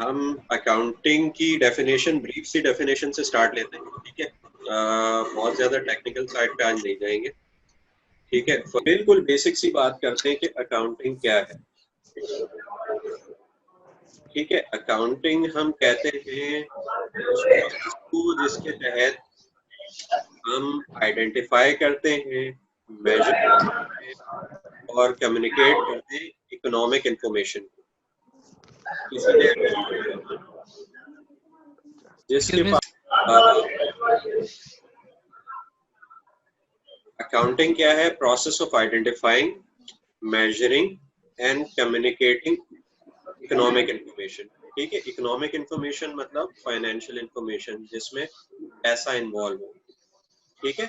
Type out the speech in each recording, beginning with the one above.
हम अकाउंटिंग की definition brief सी definition से स्टार्ट लेते हैं, ठीक है। बहुत ज्यादा टेक्निकल साइड पे आज नहीं जाएंगे, ठीक है। बिल्कुल बेसिक सी बात करते हैं कि अकाउंटिंग क्या है, ठीक है। अकाउंटिंग हम कहते हैं उस प्रोसेस को जिसके तहत हम आइडेंटिफाई करते हैं, मेजर करते हैं और कम्युनिकेट करते हैं इकोनॉमिक इंफॉर्मेशन जिसके पास। अकाउंटिंग क्या है? Process of identifying, measuring and communicating economic information, ठीक है। इकोनॉमिक इंफॉर्मेशन मतलब फाइनेंशियल इंफॉर्मेशन जिसमें पैसा इन्वॉल्व हो, ठीक है।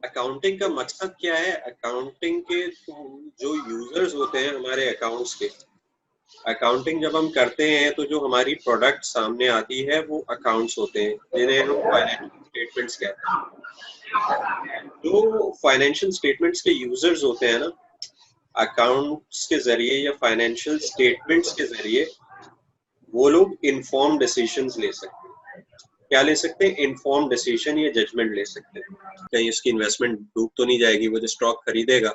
अकाउंटिंग का मकसद क्या है? अकाउंटिंग के जो यूजर्स होते हैं हमारे अकाउंट्स के, अकाउंटिंग जब हम करते हैं तो जो हमारी प्रोडक्ट सामने आती है वो अकाउंट्स होते हैं जिन्हें हम फाइनेंशियल स्टेटमेंट्स कहते हैं। जो फाइनेंशियल स्टेटमेंट्स के यूजर्स होते हैं ना, अकाउंट्स के जरिए या फाइनेंशियल स्टेटमेंट्स के जरिए वो लोग इन्फॉर्म डिसीजंस ले सकते हैं। क्या ले सकते हैं? इन्फॉर्म डिसीजन या जजमेंट ले सकते हैं। कहीं उसकी इन्वेस्टमेंट डूब तो नहीं जाएगी, वो जो स्टॉक खरीदेगा,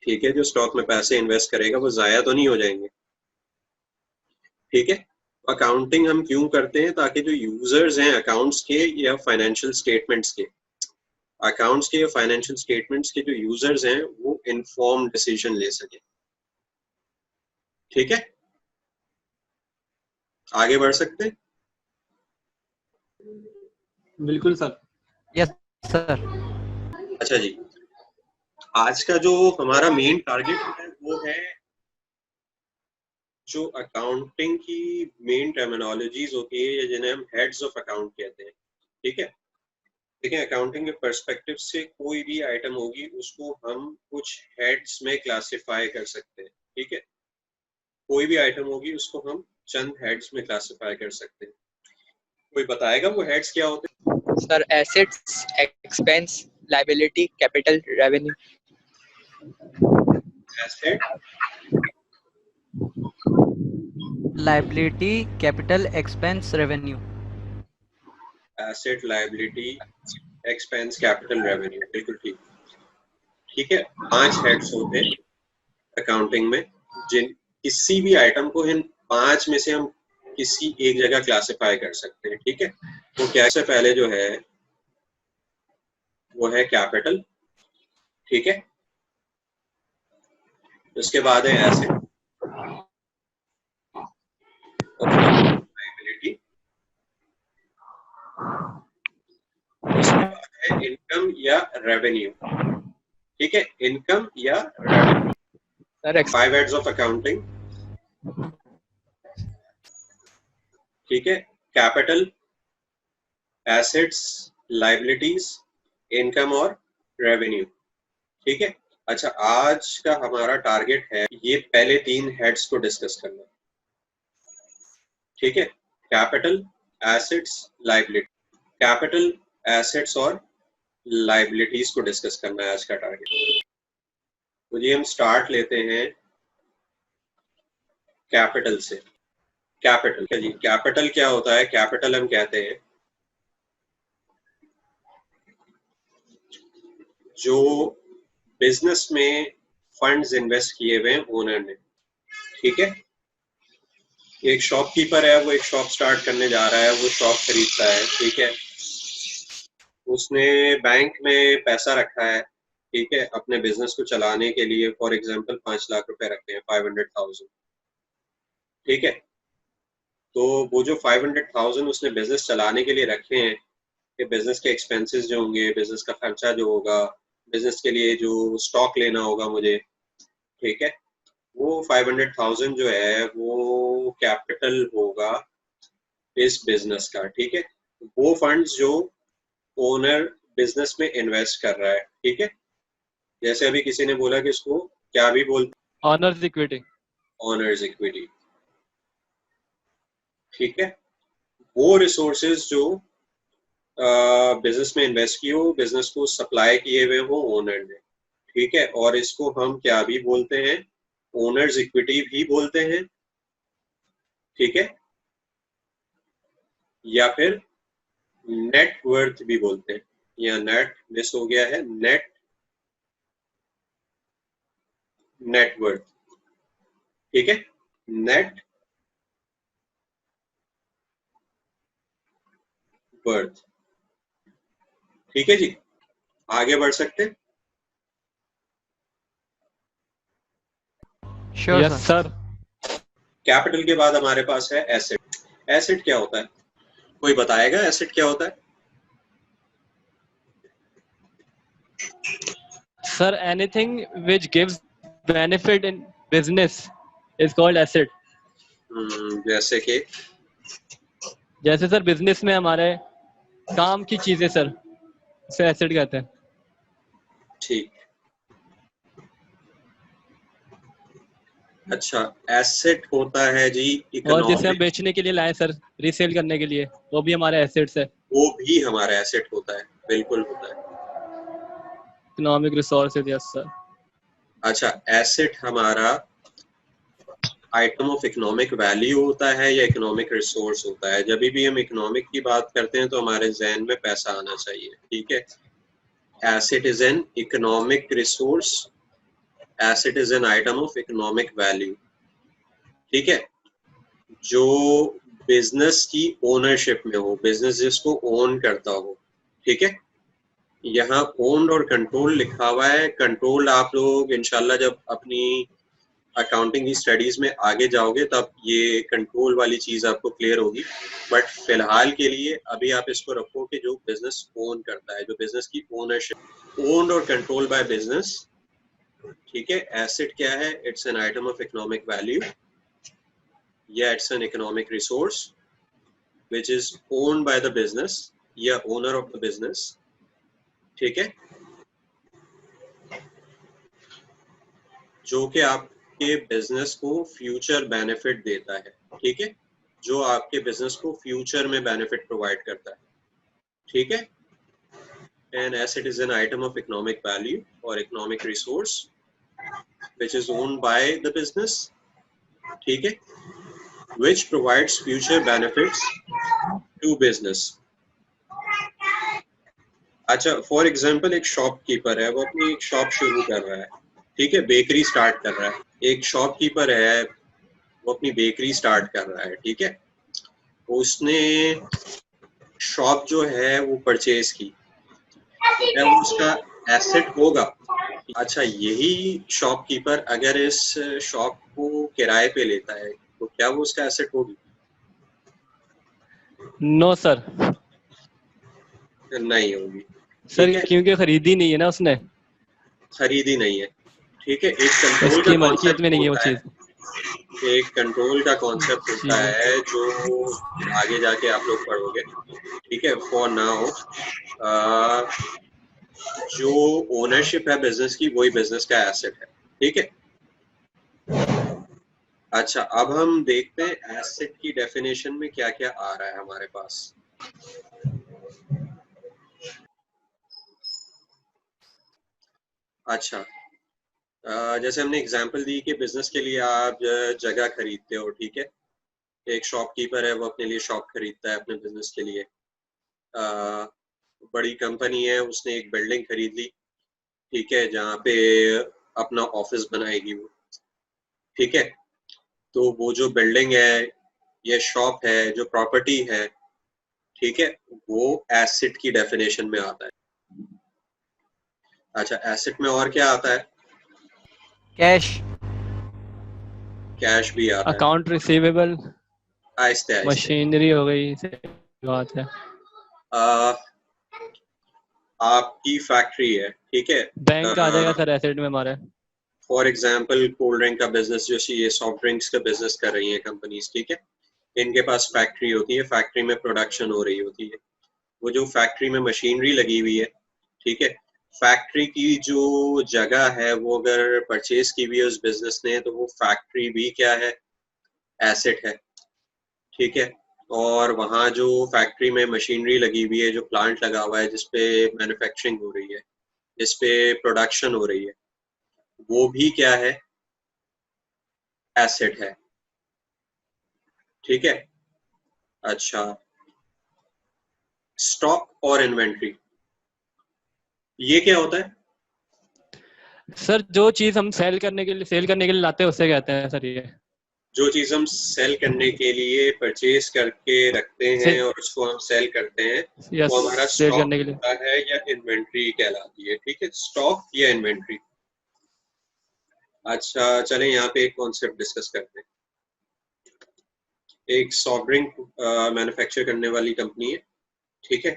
ठीक है, जो स्टॉक में पैसे इन्वेस्ट करेगा वो जाया तो नहीं हो जाएंगे, ठीक है। अकाउंटिंग हम क्यों करते हैं? ताकि जो यूजर्स हैं अकाउंट्स के या फाइनेंशियल स्टेटमेंट्स के, अकाउंट्स के या फाइनेंशियल स्टेटमेंट्स के जो यूजर्स हैं वो इन्फॉर्म डिसीजन ले सके, ठीक है। आगे बढ़ सकते हैं? बिल्कुल सर। Yes sir. अच्छा जी, आज का जो हमारा मेन टारगेट है वो है जो अकाउंटिंग की मेन टर्मिनोलॉजीज होती है या जिन्हें हम हेड्स ऑफ अकाउंट कहते हैं, ठीक है। देखिए, अकाउंटिंग के पर्सपेक्टिव से कोई भी आइटम होगी उसको हम कुछ हेड्स में क्लासिफाई कर सकते हैं, ठीक है। कोई भी आइटम होगी उसको हम चंद हेड्स में क्लासिफाई कर सकते हैं। कोई बताएगा वो हेड्स क्या होते हैं? Sir, assets, expense, liability, capital, revenue. Asset, liability, capital, expense, revenue. Asset, liability, expense, capital, revenue, बिल्कुल ठीक, ठीक है। 5 हेड्स होते हैं अकाउंटिंग में, जिन किसी भी आइटम को इन 5 में से हम किसी एक जगह क्लासिफाई कर सकते हैं, ठीक है। तो क्या से पहले जो है वो है कैपिटल, ठीक है। उसके बाद है एसेट, लायबिलिटी, उसके बाद है इनकम या रेवेन्यू, ठीक है। इनकम या revenue, sir, 5 heads of accounting, ठीक है। कैपिटल, एसेट्स, लायबिलिटीज, इनकम और रेवेन्यू, ठीक है। अच्छा, आज का हमारा टारगेट है ये पहले 3 हेड्स को डिस्कस करना, ठीक है। Capital, assets, liability, capital, assets और लायबिलिटीज को डिस्कस करना है आज का टारगेट। तो ये हम स्टार्ट लेते हैं कैपिटल से। कैपिटल क्या जी? कैपिटल क्या होता है? कैपिटल हम कहते हैं जो बिजनेस में फंड्स इन्वेस्ट किए हुए हैं ओनर ने, ठीक है। एक शॉपकीपर है, वो एक शॉप स्टार्ट करने जा रहा है, वो शॉप खरीदता है, ठीक है। उसने बैंक में पैसा रखा है, ठीक है, अपने बिजनेस को चलाने के लिए। फॉर एग्जांपल 5 लाख रुपए रखे हैं, 500,000, ठीक है। तो वो जो 500,000 उसने बिजनेस चलाने के लिए रखे हैं, कि बिजनेस के एक्सपेंसेस जो होंगे, बिजनेस का खर्चा जो होगा, बिजनेस के लिए जो स्टॉक लेना होगा मुझे, ठीक है, वो 500,000 जो है वो कैपिटल होगा इस बिजनेस का, ठीक है। वो फंड्स जो ओनर बिजनेस में इन्वेस्ट कर रहा है, ठीक है। जैसे अभी किसी ने बोला कि इसको क्या भी बोलते, ऑनर्स इक्विटी। ओनर्स इक्विटी, ठीक है। वो रिसोर्सेज जो बिजनेस में इन्वेस्ट किए हो, बिजनेस को सप्लाई किए हुए हो ओनर ने, ठीक है, और इसको हम क्या भी बोलते हैं, ओनर्स इक्विटी भी बोलते हैं, ठीक है, या फिर नेट वर्थ भी बोलते हैं। या नेट मिस हो गया है, नेटवर्थ, ठीक है, नेट वर्थ। ठीक है जी, आगे बढ़ सकते हैं। Sure yes sir. Sir. Capital के बाद हमारे पास है एसेट। एसेट क्या होता है, कोई बताएगा एसेट क्या होता है? Sir anything which gives benefit in business is called asset. जैसे कि जैसे सर बिजनेस में हमारे काम की चीजें सर, उसे एसेट कहते हैं। ठीक, अच्छा, एसेट होता है जी और जिसे हम इकोनॉमिक, बेचने के लिए लाए सर, रीसेल करने के लिए, वो भी हमारे एसेट्स है। वो भी हमारा एसेट होता है, बिल्कुल होता है। Economic resources, yes sir. अच्छा, एसेट हमारा आइटम ऑफ इकोनॉमिक वैल्यू होता है या इकोनॉमिक रिसोर्स होता है? जब भी हम इकोनॉमिक की बात करते हैं तो हमारे जहन में पैसा आना चाहिए, ठीक है। Asset is N economic resource, asset is an item of economic value, ठीक है, जो बिजनेस की ओनरशिप में हो, बिजनेस जिसको ओन करता हो, ठीक है। यहाँ ओन्ड और कंट्रोल लिखा हुआ है। कंट्रोल आप लोग इंशाल्लाह जब अपनी अकाउंटिंग की स्टडीज में आगे जाओगे तब ये कंट्रोल वाली चीज आपको क्लियर होगी, बट फिलहाल के लिए अभी आप इसको रखो कि जो बिजनेस ओन करता है, जो बिजनेस की ओनरशिप, ओन्ड और कंट्रोल बाय बिजनेस, ठीक है। एसेट क्या है? It's an item of economic value या it's an economic resource which is owned by the business या ओनर ऑफ द बिजनेस, ठीक है, जो कि आपके बिजनेस को फ्यूचर बेनिफिट देता है, ठीक है, जो आपके बिजनेस को फ्यूचर में बेनिफिट प्रोवाइड करता है, ठीक है। An asset is an item of economic value और economic resource which is owned by the business, ठीक है, which provides future benefits to business। अच्छा, फॉर एग्जाम्पल एक शॉपकीपर है, वो अपनी एक शॉप शुरू कर रहा है, ठीक है, बेकरी स्टार्ट कर रहा है। एक शॉपकीपर है, वो अपनी बेकरी स्टार्ट कर रहा है, ठीक है, उसने शॉप जो है वो परचेज की, क्या वो उसका एसेट होगा? अच्छा, यही शॉपकीपर अगर इस शॉप को किराए पे लेता है तो क्या वो उसका एसेट होगी? No sir. नहीं होगी, सर ठीक है, क्योंकि खरीदी नहीं है ना उसने, खरीदी नहीं है, ठीक है। एक कंट्रोल का उसकी मलकियत कॉन्सेप्ट में नहीं है वो होता है, चीज। एक कंट्रोल का कॉन्सेप्ट जी होता है जो आगे जाके आप लोग पढ़ोगे, ठीक है। फॉर नाउ जो ओनरशिप है बिजनेस की, वही बिजनेस का एसेट है, ठीक है। अच्छा, अब हम देखते हैं एसेट की डेफिनेशन में क्या क्या आ रहा है हमारे पास। अच्छा, जैसे हमने एग्जांपल दी कि बिजनेस के लिए आप जगह खरीदते हो, ठीक है। एक शॉपकीपर है, वो अपने लिए शॉप खरीदता है अपने बिजनेस के लिए। बड़ी कंपनी है, उसने एक बिल्डिंग खरीद ली, ठीक है, जहाँ पे अपना ऑफिस बनाएगी वो, ठीक है। तो वो जो बिल्डिंग है, ये शॉप है, जो प्रॉपर्टी है, ठीक है, वो एसेट की डेफिनेशन में आता है। अच्छा, एसेट में और क्या आता है? कैश। कैश भी आता है, अकाउंट रिसीवेबल, आहिस्ते आहिस्ते। मशीनरी हो गई, सही बात है। आपकी फैक्ट्री है, ठीक है, बैंक आ जाएगा सर एसेट में हमारे। फॉर एग्जांपल कोल्ड ड्रिंक का बिजनेस, जो ये सॉफ्ट ड्रिंक्स का बिजनेस कर रही है कंपनीज, ठीक है, इनके पास फैक्ट्री होती है, फैक्ट्री में प्रोडक्शन हो रही होती है। वो जो फैक्ट्री में मशीनरी लगी हुई है, ठीक है, फैक्ट्री की जो जगह है वो अगर परचेज की हुई है उस बिजनेस ने, तो वो फैक्ट्री भी क्या है? एसेट है, ठीक है। और वहाँ जो फैक्ट्री में मशीनरी लगी हुई है, जो प्लांट लगा हुआ है जिसपे मैन्युफैक्चरिंग हो रही है, जिसपे प्रोडक्शन हो रही है, वो भी क्या है, एसेट है। ठीक है। अच्छा, स्टॉक और इन्वेंट्री, ये क्या होता है? सर जो चीज हम सेल करने के लिए लाते हैं उसे कहते हैं सर ये। जो चीज हम सेल करने के लिए परचेज करके रखते हैं और उसको हम सेल करते हैं, यस, वो हमारा सेल स्टॉक करने के लिए। होता है या इन्वेंट्री कहलाती है। ठीक है, स्टॉक या इन्वेंट्री। अच्छा, चलें यहाँ पे एक कॉन्सेप्ट डिस्कस करते हैं। एक सॉफ्ट ड्रिंक मैन्युफैक्चर करने वाली कंपनी है। ठीक है।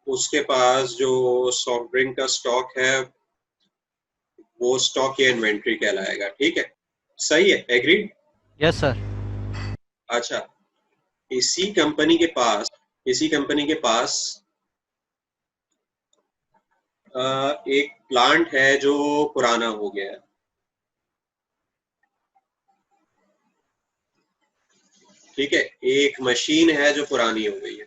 उसके पास जो सॉफ्ट ड्रिंक का स्टॉक है वो स्टॉक या इन्वेंट्री कहलाएगा। ठीक है, सही है, एग्रीड? Yes sir. अच्छा, इसी कंपनी के पास एक प्लांट है जो पुराना हो गया है। ठीक है, एक मशीन है जो पुरानी हो गई है,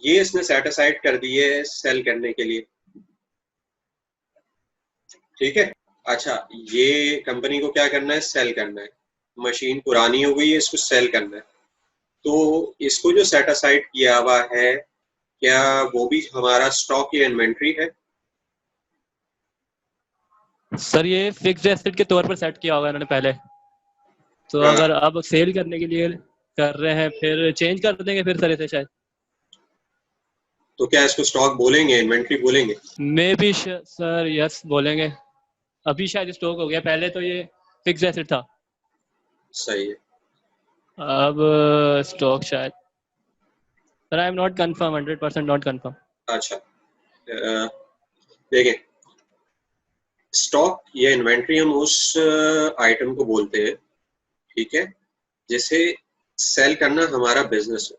ये इसने सेट असाइड कर दी है सेल करने के लिए। ठीक है। अच्छा, ये कंपनी को क्या करना है, सेल करना है। मशीन पुरानी हो गई है, इसको सेल करना है। तो इसको जो सेट असाइड किया हुआ है, क्या वो भी हमारा स्टॉक या इन्वेंट्री है? सर ये फिक्स्ड एसेट के तौर पर सेट किया होगा इन्होंने पहले, तो हाँ, अगर अब सेल करने के लिए कर रहे हैं फिर चेंज कर देंगे फिर सर इसे शायद। तो क्या इसको स्टॉक बोलेंगे, इन्वेंट्री बोलेंगे? मे बी सर यस बोलेंगे। अभी शायद स्टॉक हो गया, पहले तो ये फिक्स्ड एसेट था, सही है। अब स्टॉक शायद। Sir I am not confirm, 100% not confirm. अच्छा, देखें, स्टॉक या इन्वेंट्री हम उस आइटम को बोलते हैं, ठीक है, जिसे सेल करना हमारा बिजनेस हो।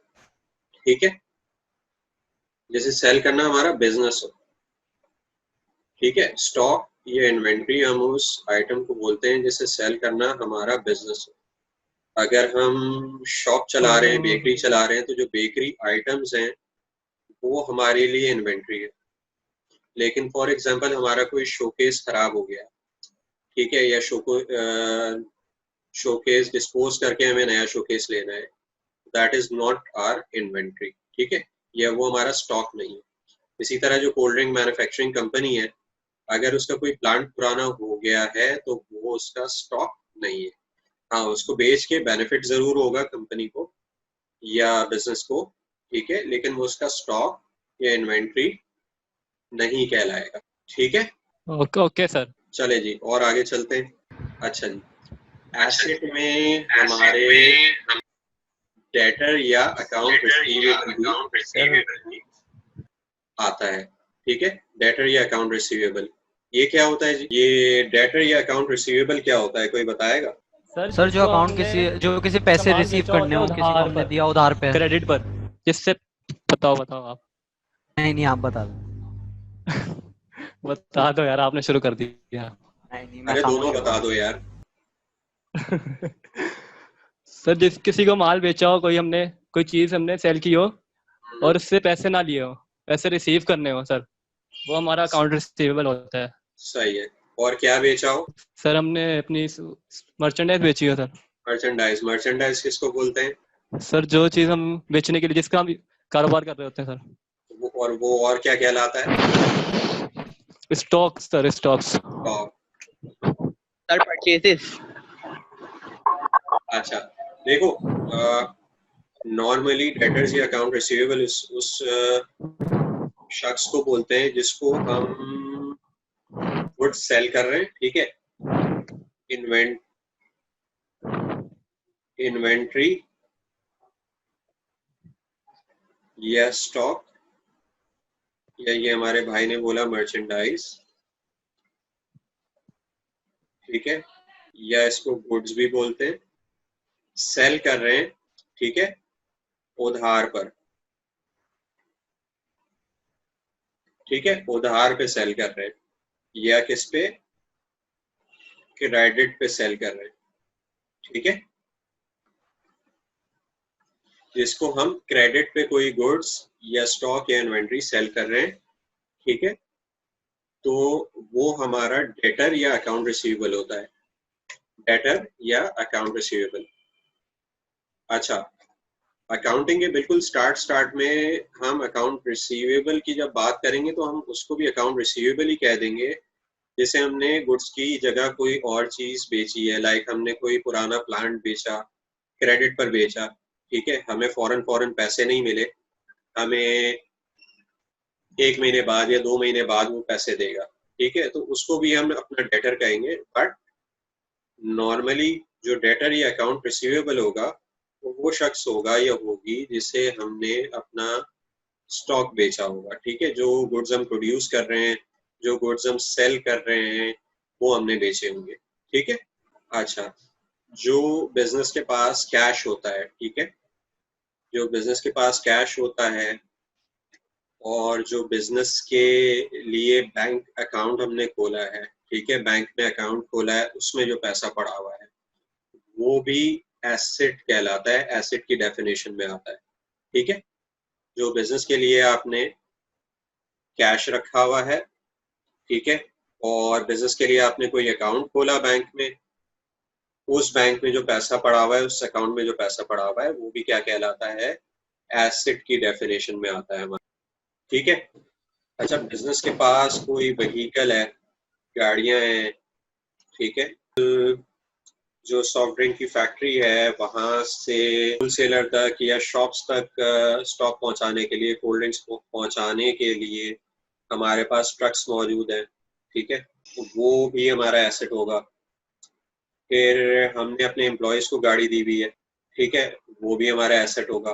ठीक है, जैसे सेल करना हमारा बिजनेस हो। ठीक है, स्टॉक या इन्वेंट्री हम उस आइटम को बोलते हैं जिसे सेल करना हमारा बिजनेस हो। अगर हम शॉप चला रहे हैं, बेकरी चला रहे हैं, तो जो बेकरी आइटम्स हैं वो हमारे लिए इन्वेंट्री है। लेकिन फॉर एग्जांपल हमारा कोई शोकेस खराब हो गया, ठीक है, या शोकेस डिस्पोज करके हमें नया शोकेस लेना है, that is not our inventory. ठीक है, यह वो हमारा स्टॉक नहीं है। इसी तरह जो कोल्ड ड्रिंक मैन्युफैक्चरिंग कंपनी है, अगर उसका कोई प्लांट पुराना हो गया है तो वो उसका स्टॉक नहीं है। हाँ, उसको बेच के बेनिफिट जरूर होगा कंपनी को या बिजनेस को, ठीक है, लेकिन वो उसका स्टॉक या इन्वेंट्री नहीं कहलाएगा। ठीक है, ओके ओके सर। चले जी और आगे चलते हैं। अच्छा जी, एसेट में हमारे डेटर या अकाउंट रिसीवेबल आता है। ठीक है, डेटर या अकाउंट रिसीवेबल, ये क्या होता है जी? ये डेटर या अकाउंट रिसीवेबल क्या होता है, कोई बताएगा? सर जो अकाउंट जो किसी पैसे सामान रिसीव बेचा करने होता है हो, किसी को उधार हमने पर, दिया उधार पे। क्रेडिट पर, जिससे बताओ आप। नहीं नहीं, आप बता दो। बता दो यार, आपने शुरू कर दिया। नहीं नहीं, मैं अरे खामोश दोनों हो बता गया। दो यार। सर जिस किसी को माल बेचा हो, कोई चीज हमने सेल की हो और उससे पैसे ना लिए हो, पैसे रिसीव करने हो सर, वो हमारा अकाउंट रिसीवेबल होता है। सही है। और क्या बेचा हो? सर हमने अपनी मर्चेंडाइज बेची हो सर। मर्चेंडाइज, मर्चेंडाइज किसको बोलते हैं? सर जो चीज हम बेचने के लिए, जिसका हम कारोबार कर रहे होते हैं सर। वो और क्या कहलाता है? Stocks sir, stocks. Stock. Sir, purchases. अच्छा, देखो, नॉर्मली डेटर्स या अकाउंट रिसीवेबल उस शख्स को बोलते हैं जिसको हम गुड सेल कर रहे हैं। ठीक है, इन्वेंट्री या स्टॉक, या ये हमारे भाई ने बोला मर्चेंडाइज, ठीक है, या इसको गुड्स भी बोलते हैं, सेल कर रहे हैं, ठीक है, उधार पर। ठीक है, उधार पे सेल कर रहे हैं या किस पे, क्रेडिट पे सेल कर रहे हैं। ठीक है, जिसको हम क्रेडिट पे कोई गुड्स या स्टॉक या इन्वेंट्री सेल कर रहे हैं। ठीक है, तो वो हमारा डेटर या अकाउंट रिसीवेबल होता है, डेटर या अकाउंट रिसीवेबल। अच्छा, अकाउंटिंग के बिल्कुल स्टार्ट में हम अकाउंट रिसीवेबल की जब बात करेंगे तो हम उसको भी अकाउंट रिसीवेबल ही कह देंगे। जैसे हमने गुड्स की जगह कोई और चीज बेची है, लाइक हमने कोई पुराना प्लांट बेचा, क्रेडिट पर बेचा, ठीक है, हमें फौरन पैसे नहीं मिले, हमें 1 महीने बाद या 2 महीने बाद वो पैसे देगा, ठीक है, तो उसको भी हम अपना डेटर कहेंगे। बट नॉर्मली जो डेटर या अकाउंट रिसीवेबल होगा वो शख्स होगा या होगी जिसे हमने अपना स्टॉक बेचा होगा, ठीक है, जो गुड्स हम प्रोड्यूस कर रहे हैं, जो गुड्स हम सेल कर रहे हैं, वो हमने बेचे होंगे, ठीक है। अच्छा, जो बिजनेस के पास कैश होता है, ठीक है, जो बिजनेस के पास कैश होता है और जो बिजनेस के लिए बैंक अकाउंट हमने खोला है, ठीक है, बैंक में अकाउंट खोला है, उसमें जो पैसा पड़ा हुआ है वो भी एसेट कहलाता है, एसेट की डेफिनेशन में आता है, ठीक है। जो बिजनेस के लिए आपने कैश रखा हुआ है, ठीक है, और बिजनेस के लिए आपने कोई अकाउंट खोला बैंक में, उस बैंक में जो पैसा पड़ा हुआ है, उस अकाउंट में जो पैसा पड़ा हुआ है, वो भी क्या कहलाता है, एसेट की डेफिनेशन में आता है हमारा, ठीक है। अच्छा, बिजनेस के पास कोई व्हीकल है, गाड़ियां हैं, ठीक है, जो सॉफ्ट ड्रिंक की फैक्ट्री है वहां से होलसेलर तक या शॉप्स तक स्टॉक पहुंचाने के लिए, कोल्ड ड्रिंक्स को पहुंचाने के लिए हमारे पास ट्रक्स मौजूद हैं, ठीक है, तो वो भी हमारा एसेट होगा। फिर हमने अपने एम्प्लॉयज को गाड़ी दी हुई है, ठीक है, वो भी हमारा एसेट होगा।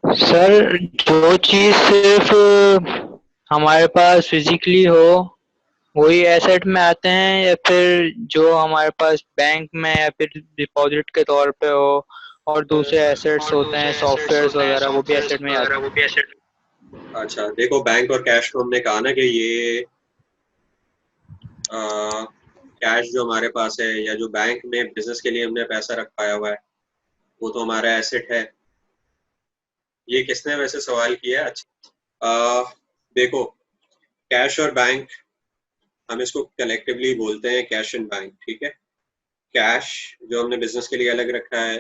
सर जो चीज सिर्फ हमारे पास फिजिकली हो वही एसेट में आते हैं, या फिर जो हमारे पास बैंक में या फिर डिपॉजिट के तौर पे हो और दूसरे एसेट्स होते हैं सॉफ्टवेयर्स वगैरह, वो भी एसेट में ही आते हैं? अच्छा देखो, बैंक और कैश को हमने कहा ना कि ये कैश जो हमारे पास है या जो बैंक में बिजनेस के लिए हमने पैसा रखाया हुआ है वो तो हमारा एसेट है। ये किसने वैसे सवाल किया है? अच्छा, देखो, कैश और बैंक हम इसको कलेक्टिवली बोलते हैं कैश एंड बैंक, ठीक है। कैश जो हमने बिजनेस के लिए अलग रखा है,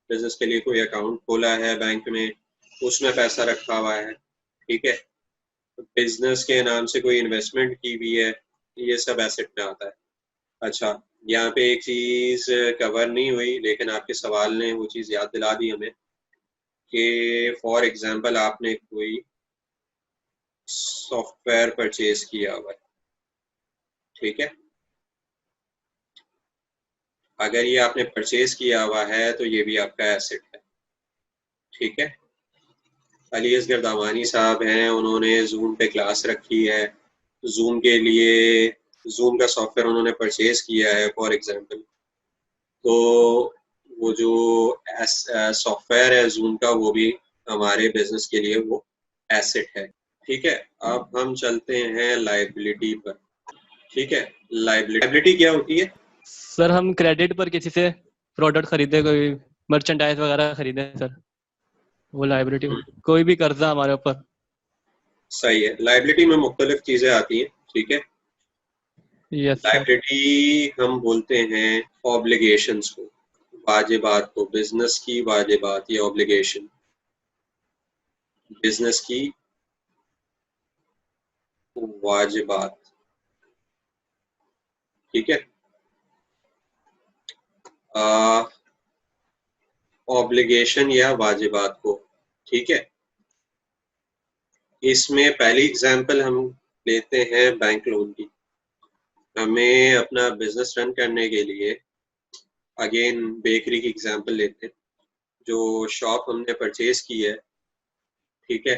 बिजनेस के लिए कोई अकाउंट खोला है बैंक में, उसमें पैसा रखा हुआ है, ठीक है, बिजनेस के नाम से कोई इन्वेस्टमेंट की हुई है, ये सब एसेट में आता है। अच्छा, यहाँ पे एक चीज कवर नहीं हुई लेकिन आपके सवाल ने वो चीज याद दिला दी हमें कि फॉर एग्जांपल आपने कोई सॉफ्टवेयर परचेज किया हुआ है, ठीक है, अगर ये आपने परचेज किया हुआ है तो ये भी आपका एसेट है, ठीक है। अली असगर दामानी साहब हैं, उन्होंने जूम पे क्लास रखी है, जूम के लिए जूम का सॉफ्टवेयर उन्होंने परचेज किया है फॉर एग्जांपल, तो वो जो सॉफ्टवेयर है जूम का वो भी हमारे बिजनेस के लिए वो एसेट है, ठीक है। अब हम चलते हैं लाइबिलिटी पर, ठीक है। लाइबिलिटी क्या होती है? सर हम क्रेडिट पर किसी से प्रोडक्ट खरीदे, कोई मर्चेंडाइज वगैरह खरीदे सर, वो लाइबिलिटी। कोई भी कर्जा हमारे ऊपर। सही है, लाइबिलिटी में मुख्तलिफ चीजें आती हैं, ठीक है। Yes sir. लाइबिलिटी हम बोलते हैं ऑब्लिगेशंस को, वाजिबात को, बिजनेस की वाजिबात या ऑब्लिगेशन, बिजनेस की वाजिबात, ठीक है। ऑब्लिगेशन या वाजिबात को, ठीक है। इसमें पहली एग्जांपल हम लेते हैं बैंक लोन की। हमें अपना बिजनेस रन करने के लिए, अगेन बेकरी की एग्जांपल लेते हैं, जो शॉप हमने परचेज की है, ठीक है,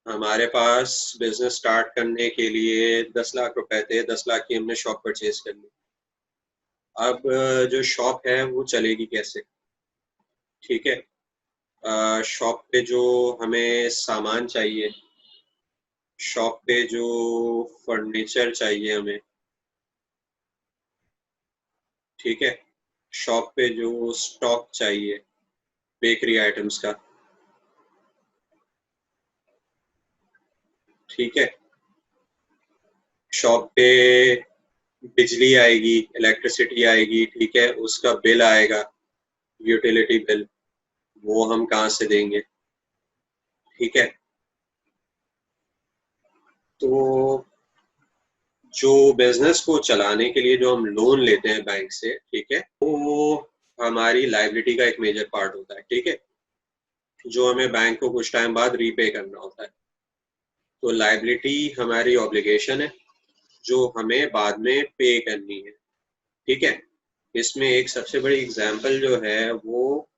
हमारे पास बिजनेस स्टार्ट करने के लिए 10 लाख रुपए थे, 10 लाख की हमने शॉप परचेज कर ली। अब जो शॉप है वो चलेगी कैसे, ठीक है। शॉप पे जो हमें सामान चाहिए, शॉप पे जो फर्नीचर चाहिए हमें, ठीक है, शॉप पे जो स्टॉक चाहिए बेकरी आइटम्स का, ठीक है। शॉप पे बिजली आएगी, इलेक्ट्रिसिटी आएगी, ठीक है, उसका बिल आएगा, यूटिलिटी बिल, वो हम कहाँ से देंगे? ठीक है। तो जो बिजनेस को चलाने के लिए जो हम लोन लेते हैं बैंक से, ठीक है, वो हमारी लायबिलिटी का एक मेजर पार्ट होता है, ठीक है, जो हमें बैंक को कुछ टाइम बाद रीपे करना होता है। तो लायबिलिटी हमारी ऑब्लिगेशन है जो हमें बाद में पे करनी है, ठीक है। इसमें एक सबसे बड़ी एग्जांपल जो है वो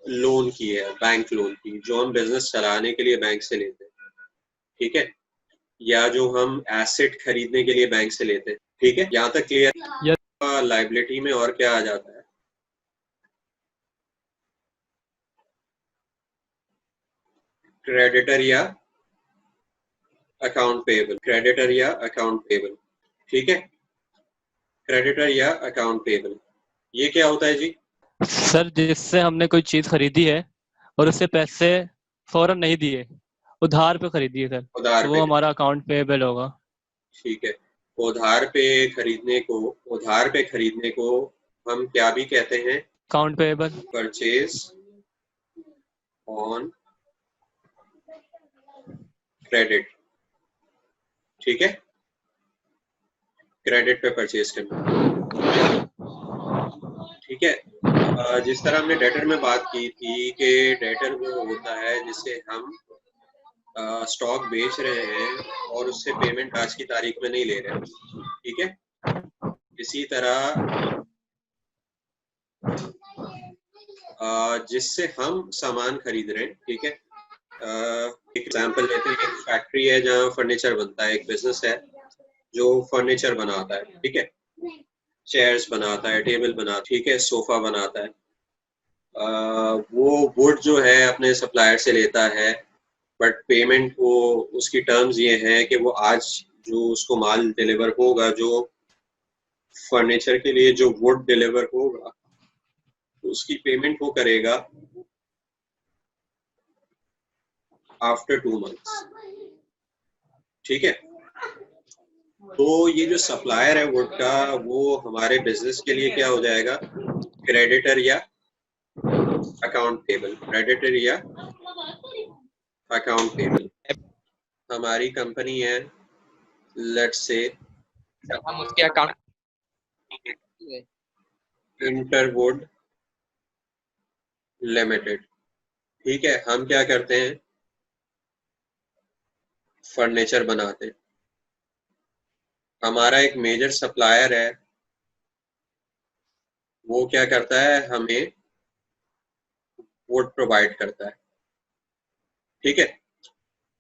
लोन की है, बैंक लोन की, जो हम बिजनेस चलाने के लिए बैंक से लेते हैं, ठीक है, या जो हम एसेट खरीदने के लिए बैंक से लेते हैं, ठीक है। यहाँ तक क्लियर? लायबिलिटी में और क्या आ जाता है? क्रेडिटर या अकाउंट पेएबल, क्रेडिटर या अकाउंट पेएबल, ठीक है, क्रेडिटर या अकाउंट पेएबल। ये क्या होता है जी? सर जिससे हमने कोई चीज खरीदी है और उससे पैसे फौरन नहीं दिए, उधार पे खरीदी है सर, उधार तो पे, वो हमारा अकाउंट पेएबल होगा। ठीक है। उधार पे खरीदने को हम क्या भी कहते हैं? Account payable. Purchase on credit, ठीक है, क्रेडिट पे परचेज करना, ठीक है। जिस तरह हमने डेटर में बात की थी कि डेटर वो होता है जिससे हम स्टॉक बेच रहे हैं और उससे पेमेंट आज की तारीख में नहीं ले रहे हैं, ठीक है। इसी तरह जिससे हम सामान खरीद रहे हैं, ठीक है। एक एग्जांपल लेते हैं, एक फैक्ट्री है जहाँ फर्नीचर बनता है, एक बिजनेस है जो फर्नीचर बनाता है, ठीक है, चेयर्स बनाता है, टेबल बनाता है, ठीक है, सोफा बनाता है। वो वुड जो है अपने सप्लायर से लेता है, बट पेमेंट वो उसकी टर्म्स ये हैं कि वो आज जो उसको माल डिलीवर होगा, जो फर्नीचर के लिए जो वुड डिलीवर होगा, उसकी पेमेंट वो करेगा आफ्टर 2 months, ठीक है। तो ये जो सप्लायर है वुड का, वो हमारे बिजनेस के लिए क्या हो जाएगा? क्रेडिटर या अकाउंट पेबल, क्रेडिटर या अकाउंट पेबल। हमारी कंपनी है, लेट्स से हम उसके अकाउंट इंटरवुड लिमिटेड, ठीक है। हम क्या करते हैं? फर्नीचर बनाते हैं। हमारा एक मेजर सप्लायर है, वो क्या करता है? हमें वुड प्रोवाइड करता है, ठीक है।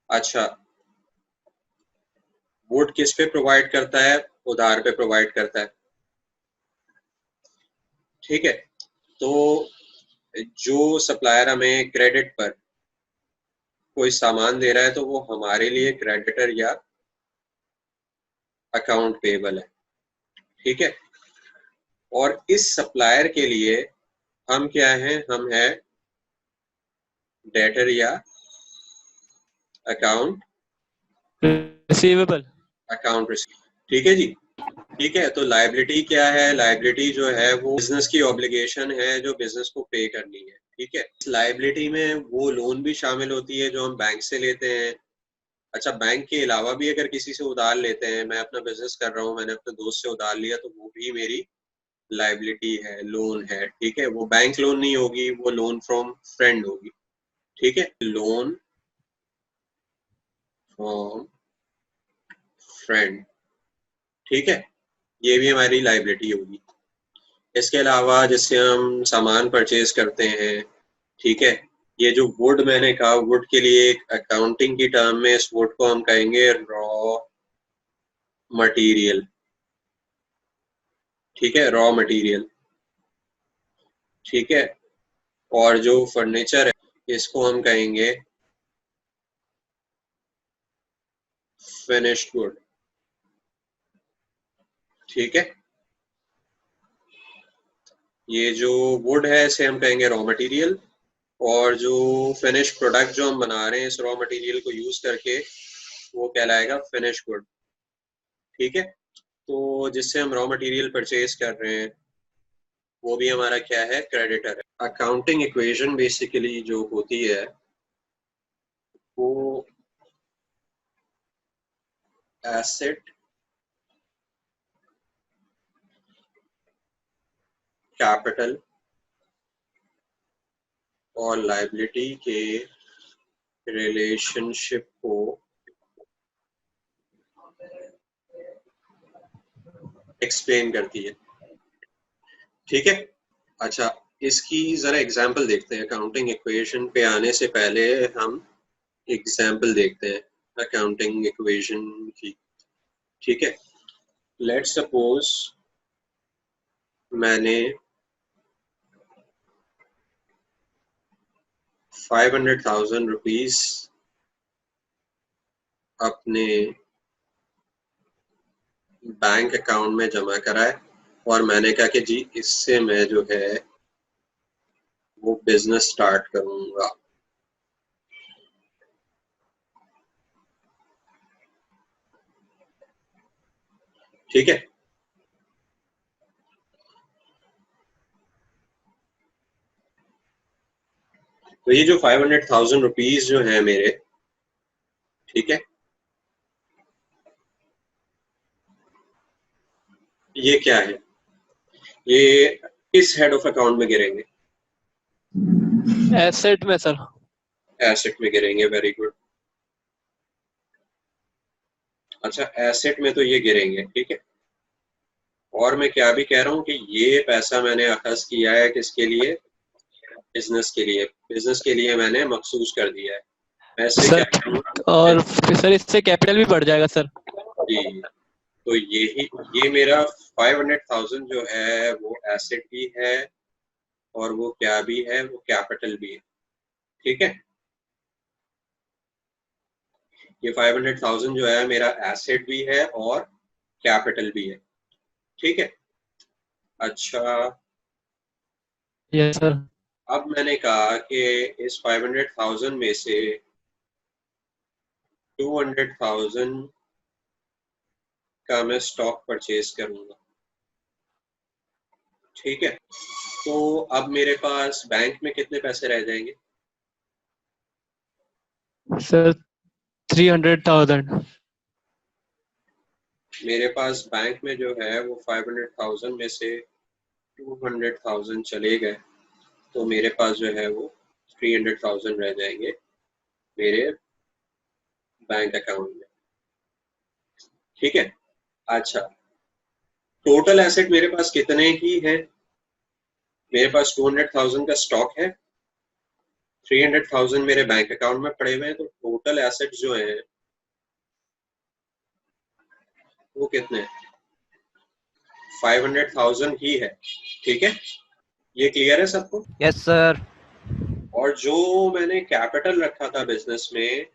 अच्छा, वुड किस पे प्रोवाइड करता है? उधार पे प्रोवाइड करता है, ठीक है। तो जो सप्लायर हमें क्रेडिट पर कोई सामान दे रहा है तो वो हमारे लिए क्रेडिटर या अकाउंट पेबल है, ठीक है। और इस सप्लायर के लिए हम क्या हैं? हम हैं डेटर या अकाउंट रिसीवेबल। रिसीव, ठीक है जी। ठीक है, तो लायबिलिटी क्या है? लायबिलिटी जो है वो बिजनेस की ऑब्लिगेशन है जो बिजनेस को पे करनी है, ठीक है। इस लायबिलिटी में वो लोन भी शामिल होती है जो हम बैंक से लेते हैं। अच्छा, बैंक के अलावा भी अगर किसी से उधार लेते हैं, मैं अपना बिजनेस कर रहा हूँ, मैंने अपने दोस्त से उधार लिया, तो वो भी मेरी लायबिलिटी है, लोन है, ठीक है। वो बैंक लोन नहीं होगी, वो लोन फ्रॉम फ्रेंड होगी, ठीक है, लोन फ्रॉम फ्रेंड, ठीक है। ये भी हमारी लायबिलिटी होगी। इसके अलावा जिससे हम सामान परचेज करते हैं, ठीक है, ये जो वुड मैंने कहा, वुड के लिए एक अकाउंटिंग की टर्म में इस वुड को हम कहेंगे रॉ मटेरियल, ठीक है, रॉ मटेरियल, ठीक है। और जो फर्नीचर है इसको हम कहेंगे फिनिश्ड गुड, ठीक है। ये जो वुड है इसे हम कहेंगे रॉ मटेरियल, और जो फिनिश प्रोडक्ट जो हम बना रहे हैं इस रॉ मटेरियल को यूज करके वो कहलाएगा फिनिश गुड। ठीक है, तो जिससे हम रॉ मटेरियल परचेज कर रहे हैं वो भी हमारा क्या है, क्रेडिटर है। अकाउंटिंग इक्वेशन बेसिकली जो होती है वो एसेट, कैपिटल और लायबिलिटी के रिलेशनशिप को एक्सप्लेन करती है। ठीक है, अच्छा इसकी जरा एग्जांपल देखते हैं। अकाउंटिंग इक्वेशन पे आने से पहले हम एग्जांपल देखते हैं अकाउंटिंग इक्वेशन की। ठीक है, लेट्स सपोज मैंने 500,000 रुपीज अपने बैंक अकाउंट में जमा कराए और मैंने कहा कि जी इससे मैं जो है वो बिजनेस स्टार्ट करूंगा। ठीक है, तो ये जो 500,000 रुपीज जो है मेरे, ठीक है, ये क्या है, ये किस हेड ऑफ अकाउंट में गिरेंगे? एसेट में सर। एसेट में गिरेंगे, वेरी गुड। अच्छा एसेट में तो ये गिरेंगे, ठीक है। और मैं क्या भी कह रहा हूँ कि ये पैसा मैंने अखज़ किया है किसके लिए, बिजनेस के लिए। बिजनेस के लिए मैंने मखसूस कर दिया है। मैं इससे सर क्या करूँगा, और सर इससे कैपिटल भी बढ़ जाएगा सर। जी, तो ये मेरा 500,000 जो है वो एसेट भी है और वो क्या भी है, वो कैपिटल भी है। ठीक है, ये 500,000 जो है मेरा एसेट भी है और कैपिटल भी है। ठीक है, अच्छा यस सर। अब मैंने कहा कि इस 500,000 में से 200,000 का मैं स्टॉक परचेज करूंगा। ठीक है, तो अब मेरे पास बैंक में कितने पैसे रह जाएंगे? सर 300,000। मेरे पास बैंक में जो है वो 500,000 में से 200,000 चले गए, तो मेरे पास जो है वो 300,000 रह जाएंगे मेरे बैंक अकाउंट में। ठीक है, अच्छा टोटल एसेट मेरे पास कितने ही हैं? मेरे पास 200,000 का स्टॉक है, 300,000 मेरे बैंक अकाउंट में पड़े हुए हैं, तो टोटल एसेट जो है वो कितने हैं? 500,000 ही है। ठीक है, ये क्लियर है सबको? Yes sir. और जो मैंने कैपिटल रखा था बिजनेस में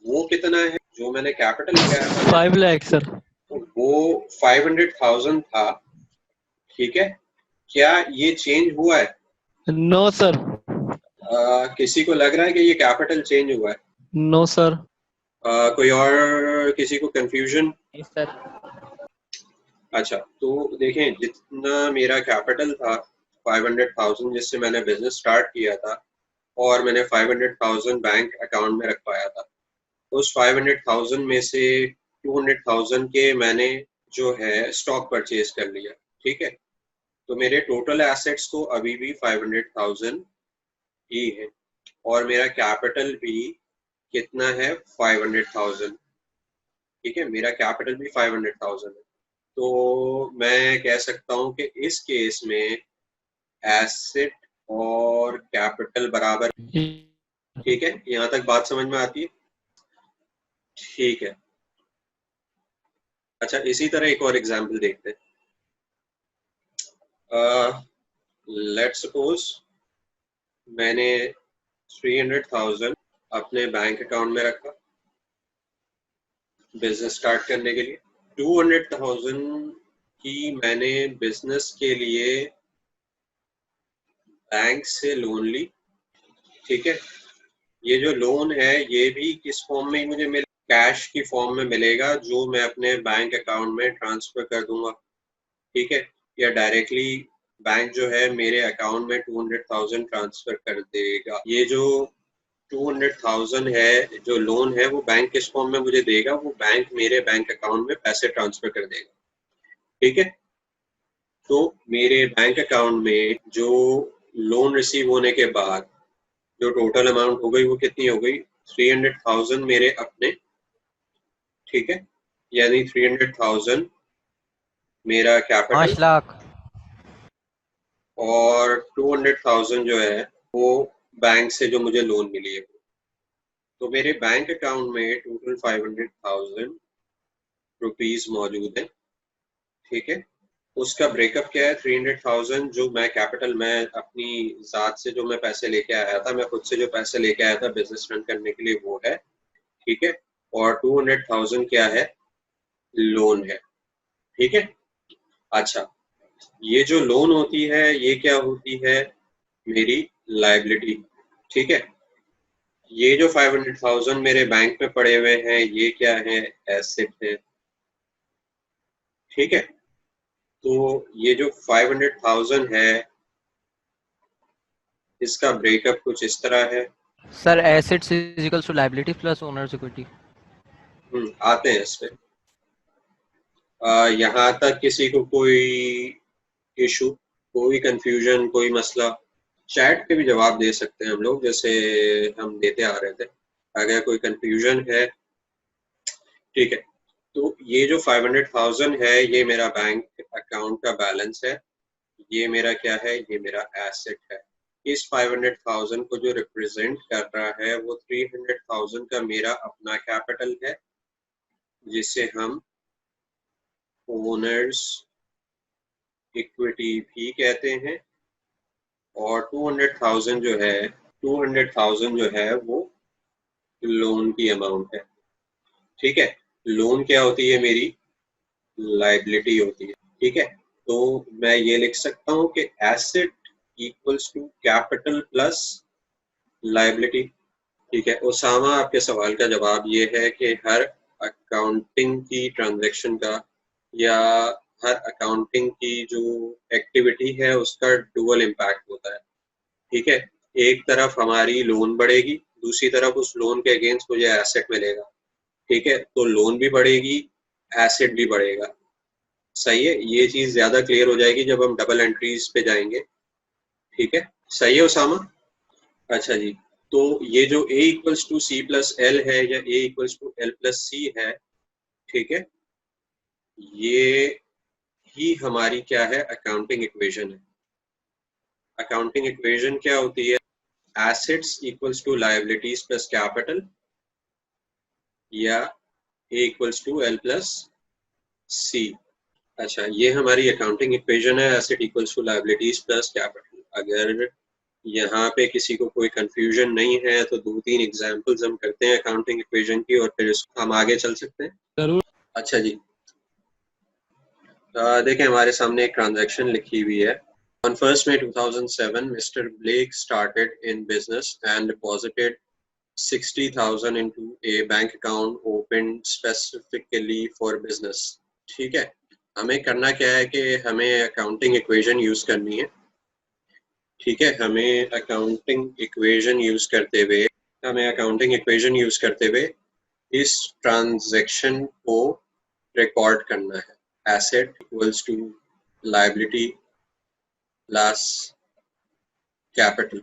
वो कितना है? जो मैंने कैपिटल लगाया था 5 लाख सर। तो वो 500,000 था। ठीक है, क्या ये चेंज हुआ है? No sir. किसी को लग रहा है कि ये कैपिटल चेंज हुआ है? No sir. कोई और किसी को कंफ्यूजन? सर अच्छा तो देखें, जितना मेरा कैपिटल था 500,000 जिससे मैंने बिजनेस स्टार्ट किया था और मैंने 500,000 बैंक अकाउंट में रख पाया था, तो उस 500,000 में से 200,000 के मैंने जो है स्टॉक परचेज कर लिया। ठीक है, तो मेरे टोटल एसेट्स तो अभी भी 500,000 ही है और मेरा कैपिटल भी कितना है, 500,000। ठीक है, मेरा कैपिटल भी 500,000 है। तो मैं कह सकता हूँ कि इस केस में एसेट और कैपिटल बराबर। ठीक है, यहाँ तक बात समझ में आती है? ठीक है, अच्छा इसी तरह एक और एग्जांपल देखते हैं। लेट्स सपोज मैंने 300,000 अपने बैंक अकाउंट में रखा बिजनेस स्टार्ट करने के लिए। 200,000 की मैंने बिजनेस के लिए बैंक से लोन ली ठीक है। ये जो लोन है ये भी किस फॉर्म में मुझे मिल, कैश की फॉर्म में मिलेगा जो मैं अपने बैंक अकाउंट में ट्रांसफर कर दूंगा, ठीक है, या डायरेक्टली बैंक जो है मेरे अकाउंट में 200,000 ट्रांसफर कर देगा। ये जो 200,000 है जो लोन है वो बैंक किस फॉर्म में मुझे देगा, वो बैंक मेरे बैंक अकाउंट में पैसे ट्रांसफर कर देगा, ठीक है। तो मेरे बैंक अकाउंट में जो लोन रिसीव होने के बाद जो टोटल अमाउंट हो गई वो कितनी हो गई, 300,000 मेरे अपने, ठीक है, यानी 300,000 मेरा कैपिटल 5 लाख। और 200,000 जो है वो बैंक से जो मुझे लोन मिली है। तो मेरे बैंक अकाउंट में टोटल 500,000 रुपीज मौजूद है, ठीक है। उसका ब्रेकअप क्या है, 300,000 जो मैं कैपिटल, मैं अपनी जात से जो मैं पैसे लेके आया था, मैं खुद से जो पैसे लेके आया था बिजनेस रन करने के लिए वो है, ठीक है। और 200,000 क्या है, लोन है, ठीक है। अच्छा, ये जो लोन होती है ये क्या होती है, मेरी लायबिलिटी, ठीक है। ये जो 500,000 मेरे बैंक में पड़े हुए हैं ये क्या है, एसेट है, ठीक है। तो ये जो 500,000 है इसका ब्रेकअप कुछ इस तरह है। Sir assets is equals to liability plus owners equity. आते हैं इस पे। यहाँ तक किसी को कोई इशू, कोई कंफ्यूजन, कोई मसला, चैट पे भी जवाब दे सकते हैं हम लोग, जैसे हम देते आ रहे थे, अगर कोई कंफ्यूजन है, ठीक है। तो ये जो 500,000 है ये मेरा बैंक अकाउंट का बैलेंस है, ये मेरा क्या है, ये मेरा एसेट है। इस 500,000 को जो रिप्रेजेंट कर रहा है वो 300,000 का मेरा अपना कैपिटल है जिसे हम ओनर्स इक्विटी भी कहते हैं। और 200,000 जो है, 200,000 जो है वो लोन की अमाउंट है, ठीक है। लोन क्या होती है, मेरी लायबिलिटी होती है, ठीक है। तो मैं ये लिख सकता हूँ कि asset equals to capital plus liability, ठीक है। उसामा, आपके सवाल का जवाब ये है कि हर अकाउंटिंग की ट्रांजैक्शन का या हर अकाउंटिंग की जो एक्टिविटी है उसका डुअल इम्पैक्ट होता है, ठीक है। एक तरफ हमारी लोन बढ़ेगी, दूसरी तरफ उस लोन के अगेंस्ट मुझे एसेट मिलेगा, ठीक है। तो लोन भी बढ़ेगी, एसेट भी बढ़ेगा, सही है। ये चीज ज्यादा क्लियर हो जाएगी जब हम डबल एंट्रीज पे जाएंगे, ठीक है। सही है उसामा। अच्छा जी, तो ये जो a equals to C plus L है या a equals to L plus C है, ठीक है, ये ही हमारी क्या है, अकाउंटिंग इक्वेशन है। अकाउंटिंग इक्वेशन क्या होती है, assets equals to liabilities plus capital या a equals to L plus C. अच्छा, ये हमारी अकाउंटिंग इक्वेशन है, asset equals to liabilities plus capital. अगर यहाँ पे किसी को कोई कंफ्यूजन नहीं है तो 2-3 एग्जांपल्स हम करते हैं अकाउंटिंग इक्वेशन की और फिर हम आगे चल सकते हैं। जरूर। अच्छा जी, देखें हमारे सामने एक ट्रांजैक्शन लिखी हुई है। On 1st May 2007, Mr. Blake started in business and deposited 60,000 into a bank account opened specifically for business. ठीक है, हमें करना क्या है कि हमें अकाउंटिंग इक्वेशन यूज करनी है, ठीक है। हमें अकाउंटिंग इक्वेशन यूज करते हुए इस ट्रांजैक्शन को रिकॉर्ड करना है। Asset equals to liability plus capital,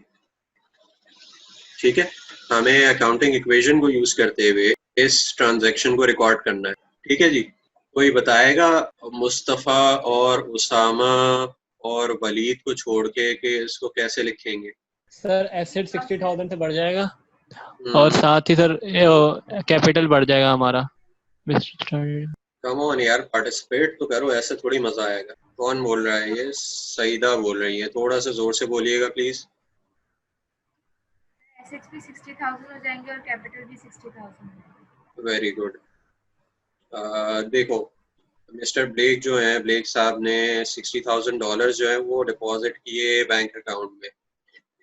ठीक है। हमें अकाउंटिंग इक्वेशन को यूज करते हुए इस ट्रांजैक्शन को रिकॉर्ड करना है, ठीक है जी। कोई बताएगा मुस्तफ़ा और उसामा और वलीद को छोड़ के कि इसको कैसे लिखेंगे। सर एसेट 60,000 से बढ़ जाएगा और साथ ही सर कैपिटल बढ़ जाएगा हमारा। कम ऑन यार, पार्टिसिपेट तो करो, ऐसे थोड़ी मजा आएगा। कौन बोल रहा है, ये सईदा बोल रही है, थोड़ा सा जोर से बोलिएगा प्लीज। एसेट्स भी 60,000 हो जाएंगे और कैपिटल भी 60,000। Very good. देखो मिस्टर ब्लेक जो है, ब्लेक साहब ने $60,000 जो है वो डिपॉजिट किए बैंक अकाउंट में,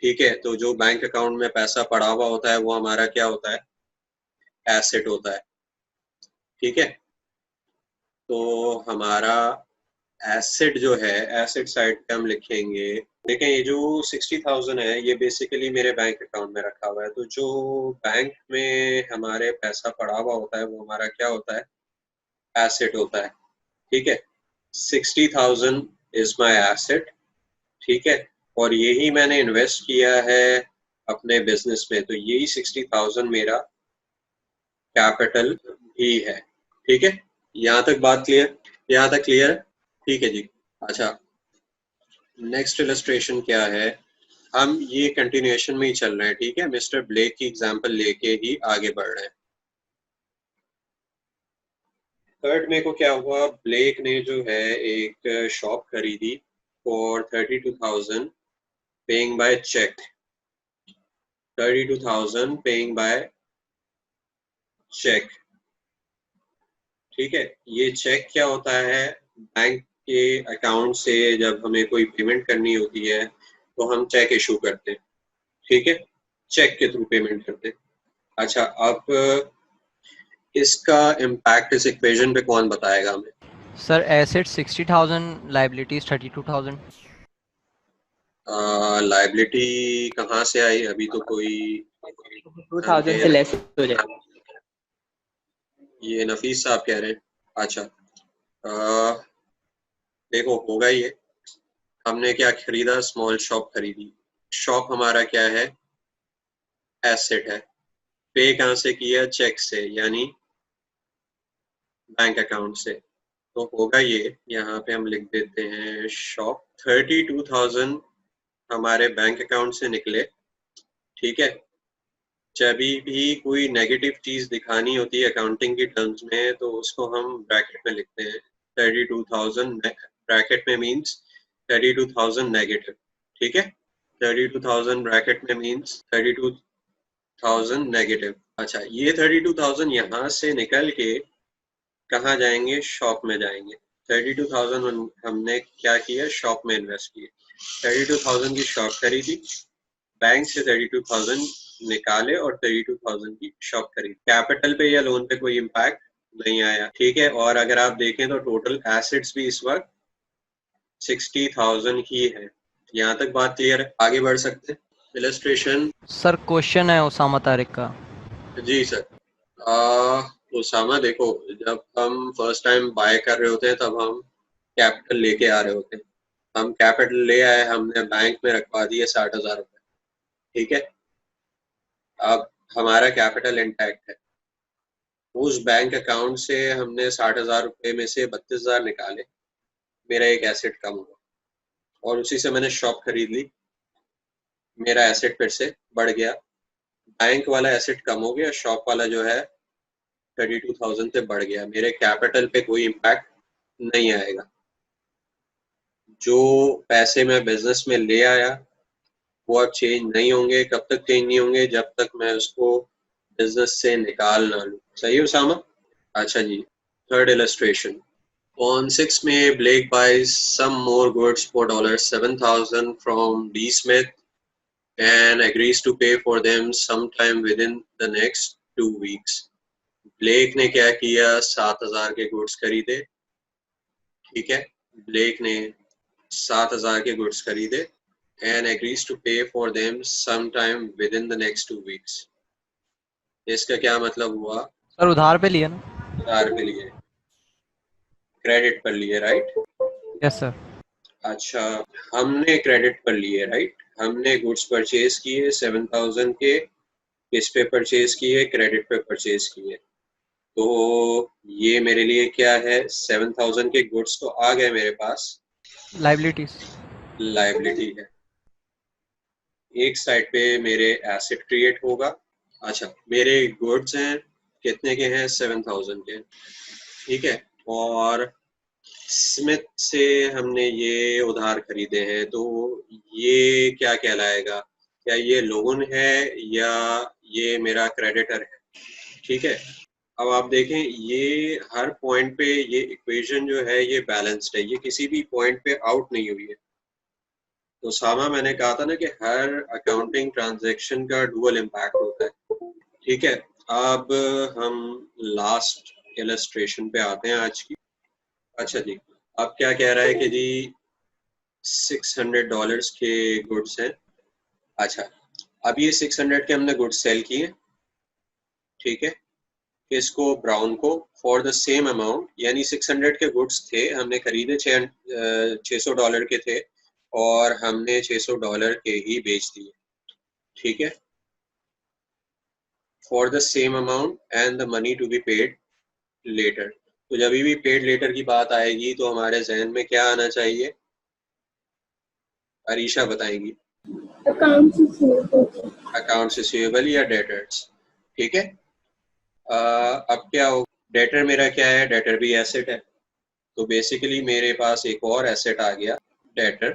ठीक है, तो जो बैंक अकाउंट में पैसा पड़ा हुआ होता है वो हमारा क्या होता है, एसेट होता है। ठीक है, तो हमारा एसेट जो है, एसेट साइड पे हम लिखेंगे, देखें ये जो 60,000 है ये बेसिकली मेरे बैंक अकाउंट में रखा हुआ है। तो जो बैंक में हमारे पैसा पड़ा हुआ होता है वो हमारा क्या होता है, एसेट होता है। ठीक है, 60,000 इज माई एसेट। ठीक है, और यही मैंने इन्वेस्ट किया है अपने बिजनेस में, तो यही 60,000 मेरा कैपिटल ही है। ठीक है, यहाँ तक बात क्लियर, यहाँ तक क्लियर है? ठीक है जी। अच्छा, नेक्स्ट इलस्ट्रेशन क्या है, हम ये कंटिन्यूएशन में ही चल रहे हैं। ठीक है, मिस्टर ब्लेक की एग्जांपल लेके ही आगे बढ़ रहे हैं। थर्ड में को क्या हुआ, ब्लेक ने जो है एक शॉप खरीदी for 32,000 paying by cheque, 32,000 paying by cheque. ठीक है, ये चेक क्या होता है, बैंक के अकाउंट से जब हमें कोई पेमेंट करनी होती है तो हम चेक इशू करते हैं। ठीक है, चेक के थ्रू पेमेंट करते हैं। अच्छा, अब इसका इम्पैक्ट इस इक्वेशन पे कौन बताएगा हमें? Sir asset 60,000, liabilities 32,000। लाइबिलिटी कहाँ से आई, अभी तो कोई 2,000 से लेस हो जाएगा। ये नफीस साहब कह रहे हैं। अच्छा, देखो होगा ये, हमने क्या खरीदा, स्मॉल शॉप खरीदी। शॉप हमारा क्या है, एसेट है। पे कहाँ से किया, चेक से, यानी बैंक अकाउंट से। तो होगा ये, यहाँ पे हम लिख देते हैं शॉप। 32,000 हमारे बैंक अकाउंट से निकले। ठीक है, जब भी कोई नेगेटिव चीज दिखानी होती है अकाउंटिंग की टर्म्स में तो उसको हम ब्रैकेट में लिखते हैं 32,000, ब्रैकेट में मींस 32,000 नेगेटिव। ठीक है, 32,000 ब्रैकेट में मींस 32,000 नेगेटिव। अच्छा, ये 32,000 यहाँ से निकल के कहाँ जाएंगे, शॉप में जाएंगे। 32,000 हमने क्या किया, शॉप में इन्वेस्ट किए। 32,000 की शॉप खरीदी, बैंक से 32,000 निकाले और 32,000 की शॉप खरीदी। कैपिटल पे या लोन पे कोई इम्पैक्ट नहीं आया। ठीक है, और अगर आप देखें तो टोटल एसेट्स भी इस वक्त 60,000 ही है। यहाँ तक बात क्लियर है, आगे बढ़ सकते हैं। इलस्ट्रेशन सर क्वेश्चन है उसामा तारिक का। जी सर। उसामा, देखो जब हम फर्स्ट टाइम बाय कर रहे होते हैं तब हम कैपिटल लेके आ रहे होते हैं। हम कैपिटल ले आए, हमने बैंक में रखवा दिए 60,000 रुपए। ठीक है, अब हमारा कैपिटल इंटैक्ट है। उस बैंक अकाउंट से हमने 60,000 रुपए में से 32,000 निकाले, मेरा एक एसेट कम हुआ और उसी से मैंने शॉप खरीद ली, मेरा एसेट फिर से बढ़ गया। बैंक वाला एसेट कम हो गया, शॉप वाला जो है 32,000 से बढ़ गया। मेरे कैपिटल पे कोई इम्पैक्ट नहीं आएगा। जो पैसे मैं बिजनेस में ले आया वो अब चेंज नहीं होंगे। कब तक चेंज नहीं होंगे, जब तक मैं उसको बिजनेस से निकाल ना लूं। सही है उसामा? अच्छा जी, third illustration. On 6 May, Blake buys some more goods for $7,000 from D. Smith and agrees to pay for them sometime within the next 2 weeks. Blake ने क्या किया, 7,000 के गुड्स खरीदे। ठीक है, ब्लेक ने 7,000 के गुड्स खरीदे and agrees to pay for them sometime within the next 2 weeks. इसका क्या मतलब हुआ? सर उधार पे लिया ना? उधार पे लिए, क्रेडिट पर लिए, राइट? Yes sir. अच्छा, हमने क्रेडिट पर लिए, राइट? हमने गुड्स परचेज किए 7,000 के, किस पे परचेज किए, क्रेडिट पे परचेज किए। तो ये मेरे लिए क्या है, 7,000 के गुड्स तो आ गए मेरे पास, लाइबिलिटीज, लाइबिलिटी है। एक साइड पे मेरे एसेट क्रिएट होगा। अच्छा, मेरे गुड्स हैं, कितने के हैं, 7,000 के। ठीक है, और स्मिथ से हमने ये उधार खरीदे हैं, तो ये क्या कहलाएगा, क्या ये लोन है या ये मेरा क्रेडिटर है? ठीक है, अब आप देखें ये हर पॉइंट पे ये इक्वेशन जो है ये बैलेंस्ड है, ये किसी भी पॉइंट पे आउट नहीं हुई है। तो सामा मैंने कहा था ना कि हर अकाउंटिंग ट्रांजैक्शन का डुअल इम्पैक्ट होता है, ठीक है। अब हम लास्ट इलस्ट्रेशन पे आते हैं आज की। अच्छा जी, अब क्या कह रहा है कि जी $600 के गुड्स हैं। अच्छा, अब ये 600 के हमने गुड्स सेल किए, ठीक है। इसको ब्राउन को फॉर द सेम अमाउंट, यानी 600 के गुड्स थे, हमने खरीदे $600 के थे और हमने $600 के ही बेच दिए, ठीक है। For the same amount and the money to be paid later. तो जब भी पेड लेटर की बात आएगी तो हमारे जहन में क्या आना चाहिए? अरीशा बताएंगी। अकाउंट्स रिसीवेबल या डेटर्स, ठीक है। अब क्या हो, डेटर मेरा क्या है? डेटर भी एसेट है, तो बेसिकली मेरे पास एक और एसेट आ गया, डेटर,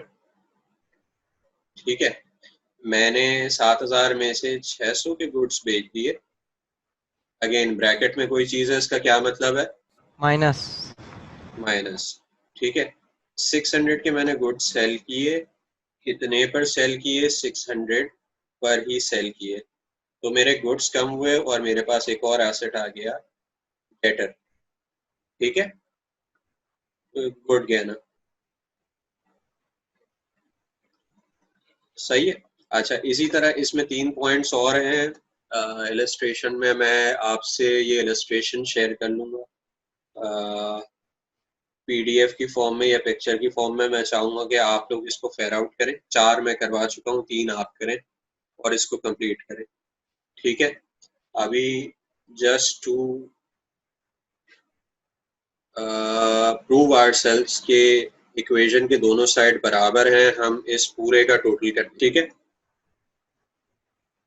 ठीक है। मैंने 7000 में से 600 के गुड्स बेच दिए। अगेन ब्रैकेट में कोई चीज है, इसका क्या मतलब है? माइनस। माइनस, ठीक है। 600 के मैंने गुड्स सेल किए, कितने पर सेल किए? 600 पर ही सेल किए, तो मेरे गुड्स कम हुए और मेरे पास एक और एसेट आ गया, डेटर, ठीक है। गुड गया ना, सही है। अच्छा, इसी तरह इसमें 3 पॉइंट्स और हैं इलस्ट्रेशन में। मैं आपसे ये इलस्ट्रेशन शेयर कर लूँगा पीडीएफ की फॉर्म में या पिक्चर की फॉर्म में। मैं चाहूँगा कि आप लोग इसको फेयर आउट करें। 4 मैं करवा चुका हूँ, 3 आप करें और इसको कंप्लीट करें, ठीक है। अभी जस्ट टू प्रूव आवरसेल्व्स के इक्वेशन के दोनों साइड बराबर हैं, हम इस पूरे का टोटल करते हैं, ठीक है।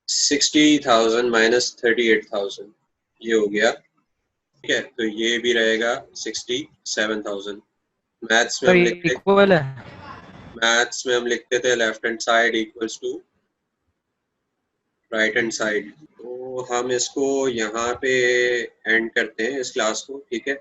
60,000 माइनस 38,000 ये हो गया, ठीक है। तो ये भी रहेगा 67,000। मैथ्स में सर हम लिखते इक्वल है। मैथ्स में हम लिखते थे left hand side equals to right hand side. तो हम इसको यहाँ पे एंड करते हैं इस क्लास को, ठीक है।